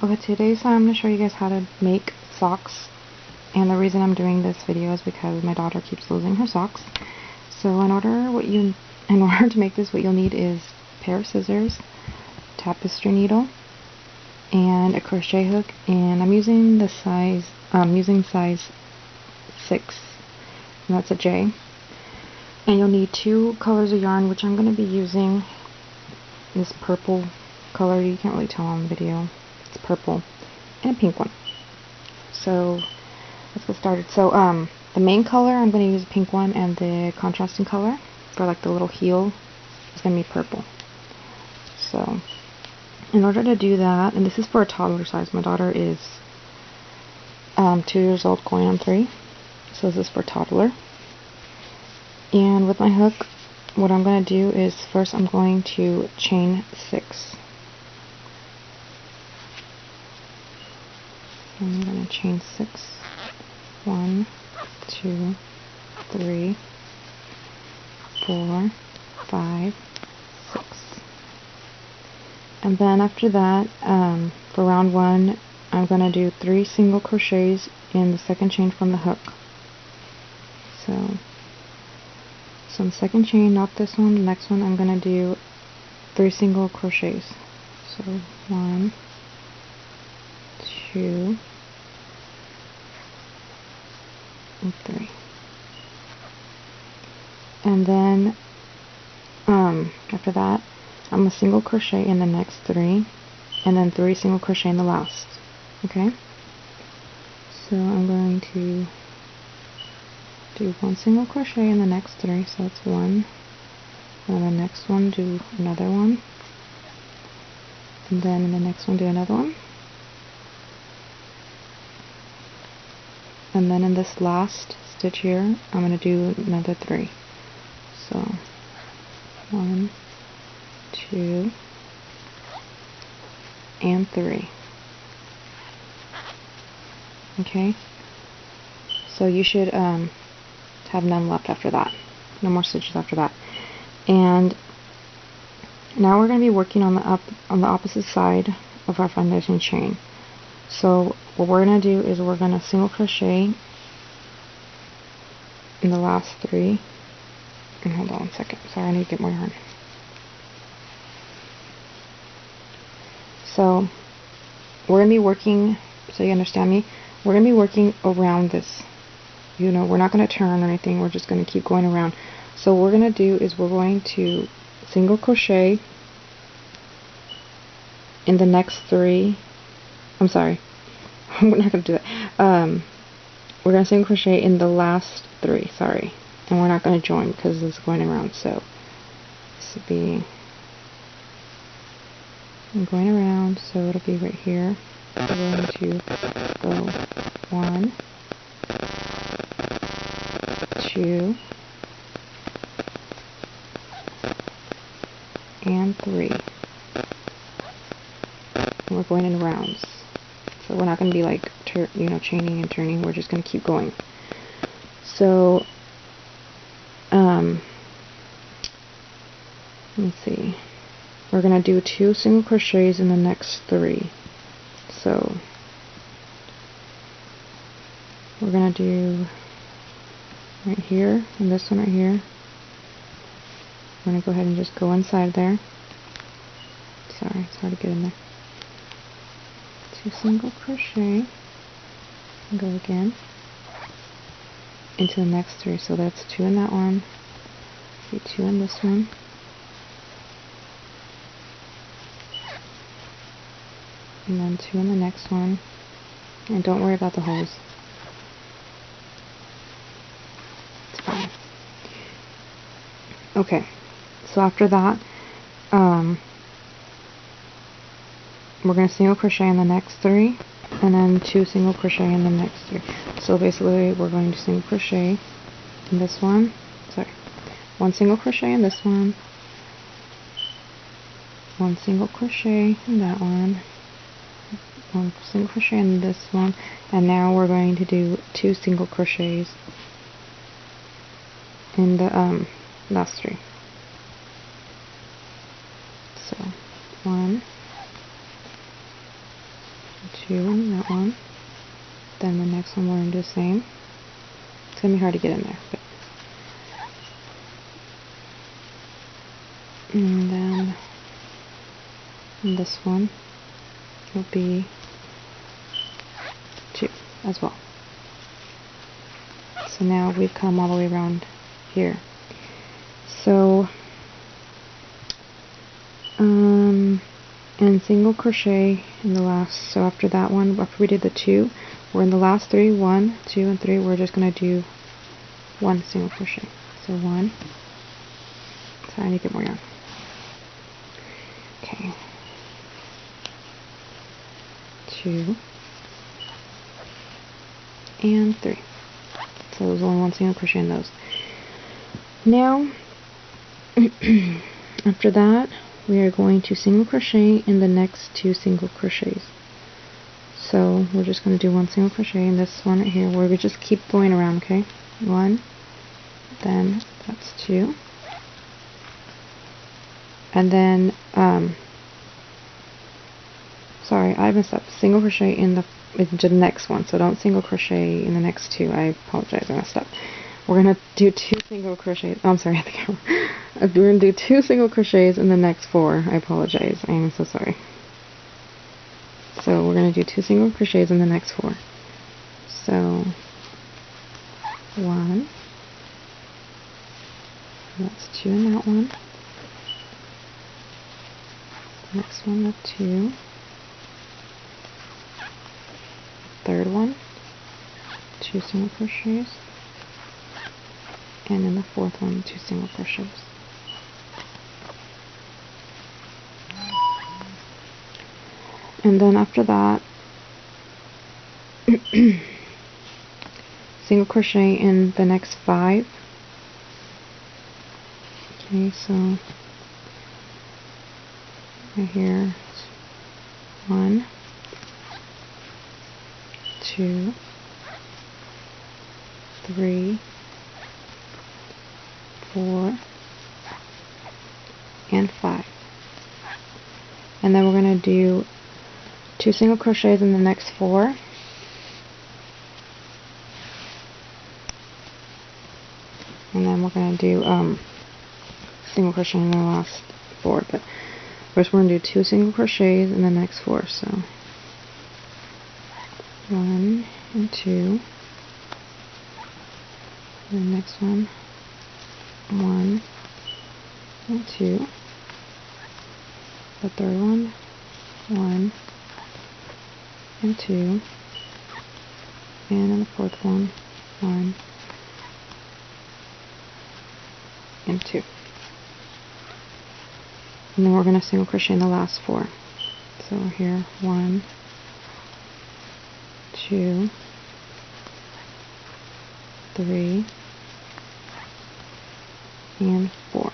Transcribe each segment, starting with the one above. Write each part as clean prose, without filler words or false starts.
Okay, today I'm going to show you guys how to make socks. And the reason I'm doing this video is because my daughter keeps losing her socks. So in order to make this, what you'll need is a pair of scissors, tapestry needle, and a crochet hook. And I'm using size 6, and that's a J. And you'll need 2 colors of yarn, which I'm going to be using this purple color. You can't really tell on the video. It's purple, and a pink one. So let's get started. So the main color, I'm going to use a pink one, and the contrasting color for like the little heel is going to be purple. So in order to do that, and this is for a toddler size, my daughter is 2 years old going on 3, so this is for toddler. And with my hook, what I'm going to do is first I'm going to chain 6. I'm going to chain 6. 1, 2, 3, 4, 5, 6. And then after that, for round 1, I'm going to do 3 single crochets in the second chain from the hook. So in the second chain, not this one, the next one, I'm going to do 3 single crochets. So 1, 2, and 3. And then after that, I'm a single crochet in the next 3, and then 3 single crochet in the last. Okay? So I'm going to do 1 single crochet in the next 3, so that's 1. And then the next one, do another one. And then in the next one, do another one. And then in this last stitch here, I'm going to do another 3. So 1, 2, and 3. Okay? So you should have none left after that. No more stitches after that. And now we're going to be working on the opposite side of our foundation chain. So what we're going to do is we're going to single crochet in the last 3. And hold on a second. Sorry, I need to get more yarn. So we're going to be working, so you understand me, we're going to be working around this. You know, we're not going to turn or anything. We're just going to keep going around. So what we're going to do is we're going to single crochet in the next 3. I'm sorry. We're not going to do that. We're going to single crochet in the last 3. Sorry. And we're not going to join because it's going around. So this would be, I'm going around. So it'll be right here. We're going to go 1, 2, and 3. And we're going in rounds. So we're not going to be like, chaining and turning. We're just going to keep going. So, let me see. We're going to do 2 single crochets in the next 3. So, we're going to do right here, and this one right here. I'm going to go ahead and just go inside there. Sorry, it's hard to get in there. 2 single crochet, and go again into the next 3. So that's 2 in that one, 2 in this one, and then 2 in the next one. And don't worry about the holes. It's fine. Okay, so after that, we're going to single crochet in the next 3, and then 2 single crochet in the next 3. So basically we're going to single crochet in this one, 1 single crochet in this one, 1 single crochet in that one, 1 single crochet in this one, and now we're going to do 2 single crochets in the last 3. So 1, 2 in that one. Then the next one we're going to do the same. It's going to be hard to get in there, but and then this one will be 2 as well. So now we've come all the way around here. So and single crochet in the last, so after that one, after we did the 2, we're in the last 3, 1, 2, and 3, we're just going to do 1 single crochet. So 1, sorry, I need to get more yarn. Okay, 2, and 3. So there's only 1 single crochet in those. Now, after that, we are going to single crochet in the next 2 single crochets. So we're just going to do 1 single crochet in this one right here, where we just keep going around, okay? 1, then that's 2, and then sorry, I messed up. Single crochet in the next one, so don't single crochet in the next 2. I apologize, I messed up. We're going to do 2 single crochets. Oh, I'm sorry, I think we're going to do 2 single crochets in the next 4. I apologize. I am so sorry. So we're going to do 2 single crochets in the next 4. So 1, that's 2 in that one. Next one, the 2. Third one, 2 single crochets. And in the fourth one, 2 single crochets. And then after that, single crochet in the next 5. Okay, so right here, 1, 2, 3, 4, and 5. And then we're going to do 2 single crochets in the next 4. And then we're going to do single crochet in the last 4. But first we're going to do 2 single crochets in the next 4. So 1 and 2. And the next one, 1 and 2. The third one, 1 and 2. And in the fourth one, 1 and 2. And then we're going to single crochet in the last 4. So here, 1, 2, 3, and 4.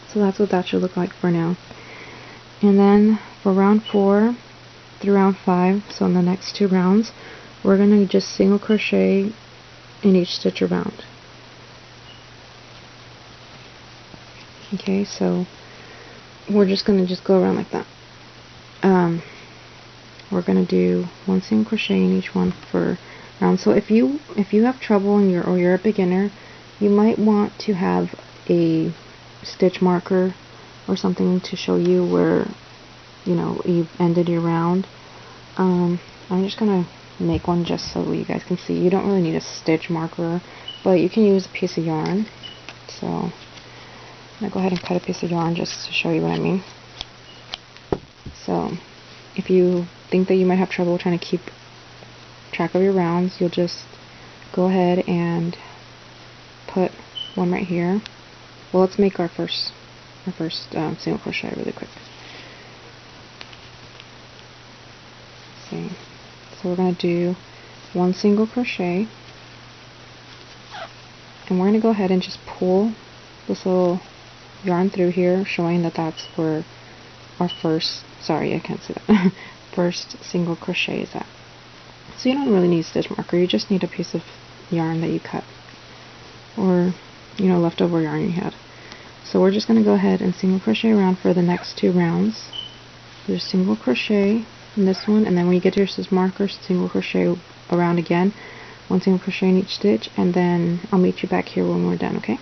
So that's what that should look like for now. And then for round 4 through round 5, so in the next 2 rounds, we're going to just single crochet in each stitch around. Okay, so we're just going to go around like that. We're going to do 1 single crochet in each one for round. So if you have trouble and you're a beginner, you might want to have a stitch marker or something to show you where you've ended your round. I'm just going to make one just so you guys can see. You don't really need a stitch marker, but you can use a piece of yarn. So I'm going to go ahead and cut a piece of yarn just to show you what I mean. So if you think that you might have trouble trying to keep track of your rounds, you'll just go ahead and put one right here. Well, let's make our first single crochet really quick. See, so we're going to do 1 single crochet, and we're going to go ahead and just pull this little yarn through here, showing that that's where our first, sorry, I can't see that, first single crochet is at. So you don't really need a stitch marker, you just need a piece of yarn that you cut, or leftover yarn you had. So we're just going to go ahead and single crochet around for the next 2 rounds. there's single crochet in this one, and then when you get to your stitch marker, single crochet around again, one single crochet in each stitch, and then I'll meet you back here when we're done, okay?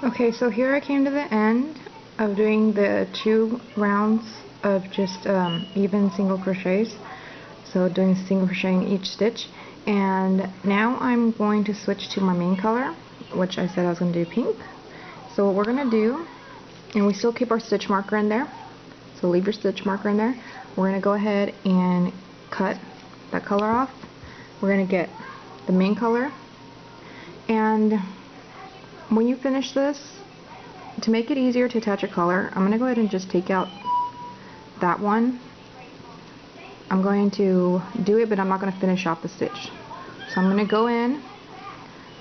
Okay, so here I came to the end of doing the 2 rounds of just even single crochets, so doing single crochet in each stitch, and now I'm going to switch to my main color, which I said I was going to do pink. So what we're going to do, and we still keep our stitch marker in there, so leave your stitch marker in there. We're going to go ahead and cut that color off. We're going to get the main color, and when you finish this, to make it easier to attach a color, I'm going to go ahead and just take out that one. I'm going to do it, but I'm not going to finish off the stitch. So I'm going to go in,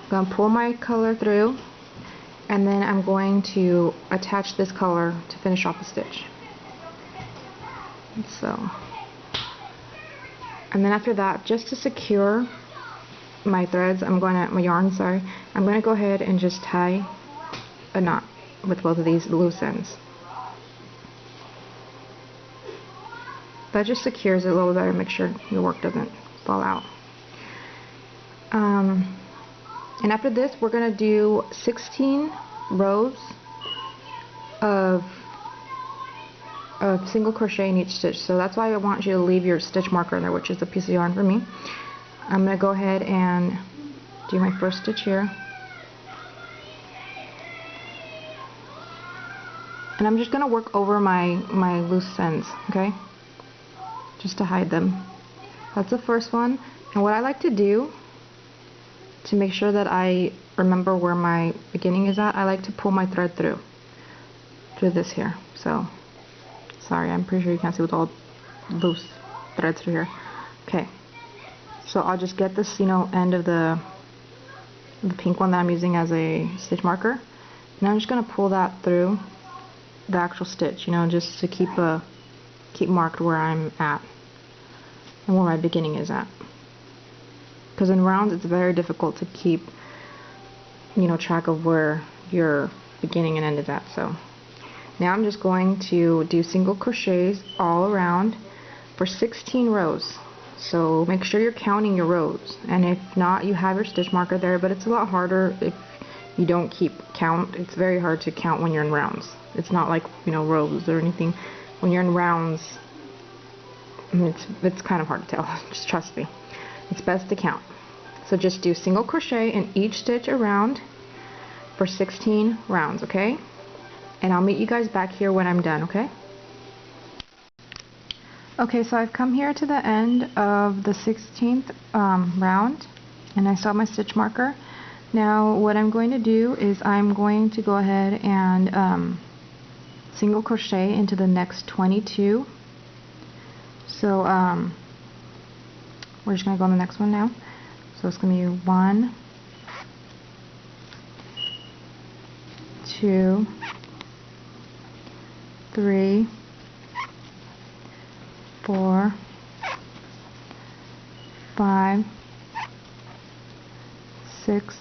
I'm going to pull my color through, and then I'm going to attach this color to finish off the stitch. And then after that, just to secure my threads, my yarn, I'm going to go ahead and just tie a knot with both of these loose ends. That just secures it a little better, make sure your work doesn't fall out. And after this, we're going to do 16 rows of single crochet in each stitch. So that's why I want you to leave your stitch marker in there, which is a piece of yarn for me. I'm going to go ahead and do my first stitch here. And I'm just going to work over my loose ends, okay? Just to hide them. That's the first one. And what I like to do to make sure that I remember where my beginning is at, I like to pull my thread through this here. So, sorry, I'm pretty sure you can't see with all loose threads through here. Okay. So I'll just get this, end of the pink one that I'm using as a stitch marker, and I'm just going to pull that through the actual stitch, just to keep marked where I'm at and where my beginning is at. Because in rounds, it's very difficult to keep, track of where your beginning and end is at. So now I'm just going to do single crochets all around for 16 rows. So make sure you're counting your rows, and if not, you have your stitch marker there, but it's a lot harder if you don't keep count. It's very hard to count when you're in rounds. It's not like, rows or anything. When you're in rounds, it's kind of hard to tell. Just trust me. It's best to count. So just do single crochet in each stitch around for 16 rounds, okay? And I'll meet you guys back here when I'm done, okay? Okay, so I've come here to the end of the 16th round, and I still have my stitch marker. Now what I'm going to do is I'm going to go ahead and single crochet into the next 22. So we're just going to go on the next one now. So it's going to be 1, 2, 3, 4, 5, 6,